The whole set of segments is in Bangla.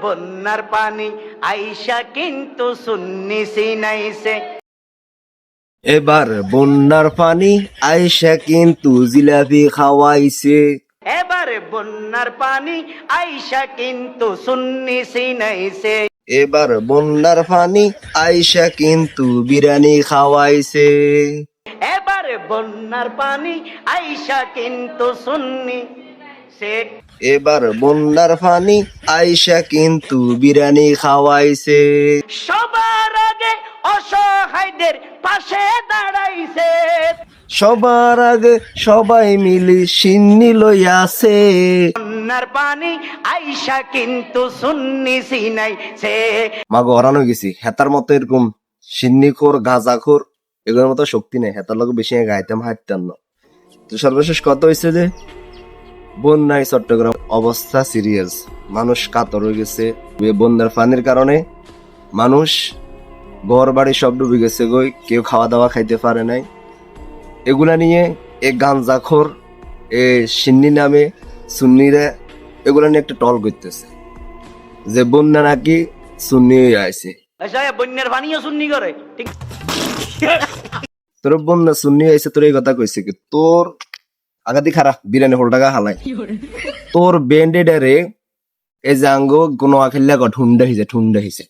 বন্যার পানি আইসা কিন্তু সুন্নি সিনাইছে। এবার বন্যার পানি আইসা কিন্তু জিলাপি খাওয়াইছে। এবার বন্যার পানি আইসা কিন্তু সুন্নি সিনাইছে। এবার বন্যার পানি আইসা কিন্তু বিরিয়ানি খাওয়াইছে। এবার বন্যার পানি আইসা কিন্তু সুন্নি সে। এবার বন্যার পানি আইসা কিন্তু বিরিয়ানি খাওয়াইছে। সবার আগে অসহায়দের পাশে দাঁড়াইছে। সবার আগে সবাই মিলি সিন্নি লইয়াছে। বন্যার পানি আইসা কিন্তু সুন্নি সিনাইছে। মাগো হরান হয়ে গেছি। হেতার মতো এরকম সিন্নিখোর গাঁজাখোর এগুলোর মতো শক্তি নেই। হেতার লোক বেশি গাইতাম হাঁটতাম না। তো সর্বশেষ কত হয়েছে যে বন্যায় চট্টগ্রাম অবস্থা সিরিয়াস, মানুষ কাতর হয়ে গেছে। বন্যার পানির কারণে মানুষ ঘর বাড়ি সব ডুবে গেছে গই, কেউ খাওয়া দাওয়া খাইতে পারে নাই। এগুলা নিয়ে এ গাঞ্জাখোর এ সিন্নি নামে সুন্নিরা এগুলা নিয়ে একটা টল করতেছে যে বন্যা নাকি সুন্নি হয়ে আইছে। বন্যার পানিও সুন্নি করে ঠিক। তোর বন্যা সুন্নি আইছে, তোর এই কথা কইছে কি তোর আগাদি খারাপ বিরিয়ানি হোল টাকা হালাই তোর বেন্ডেডারে এই যে আঙ্গ কোনো আখিল্লা ঠুন্ডা হিসে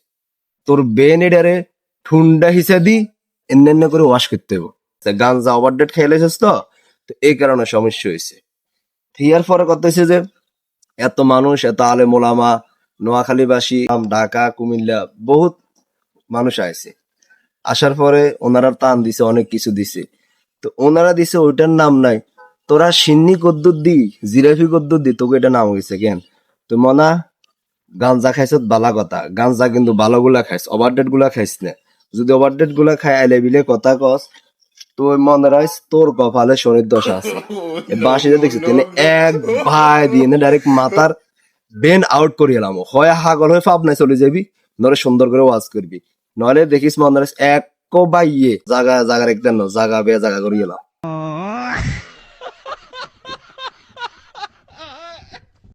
তোর বেন্ডেডারে ঠুন্ডা হিসে দি এন্ন করে ওয়াশ করতে হবো। গাঞ্জা ওভারডেট খেয়ে লেছিস তো এই কারণে সমস্যা হয়েছে। ইয়ার পরে কথা হয়েছে যে এত মানুষ, এত আলেম ওলামা, নোয়াখালীবাসী, ঢাকা, কুমিল্লা বহুত মানুষ আইছে। আসার পরে ওনারা টান দিছে, অনেক কিছু দিছে। তো ওনারা দিছে ওইটার নাম নাই। তোরা সিন্নি কদ্দুর দি, জিরাফি কদ্দুর দি, তোকে এটা নাম হয়েছে কেন? তো মনা গাঞ্জা খাইছ বালা কথা, গাঞ্জা কিন্তু ভালো গুলা খাইছ, ওভারডেট গুলা খাইছ না। যদি ওভারডেট গুলা খাই আইলে বিলে কথা কস তুই মনে রাখিস তোর কপালে শরীর দশা আছে। বাঁশিতে দেখছি তিনি এক ভাই দিয়ে ডাইরেক্ট মাথার বেন আউট করে এলাম। হয় হাগল হয়ে ফাপ নাই চলে যাবি, নরে সুন্দর করে ওয়াজ করবি, নইলে দেখিস মনে রাখিস এক বাইয়ে জায়গা জায়গার একদিন জায়গা বে জায়গা করে এলাম।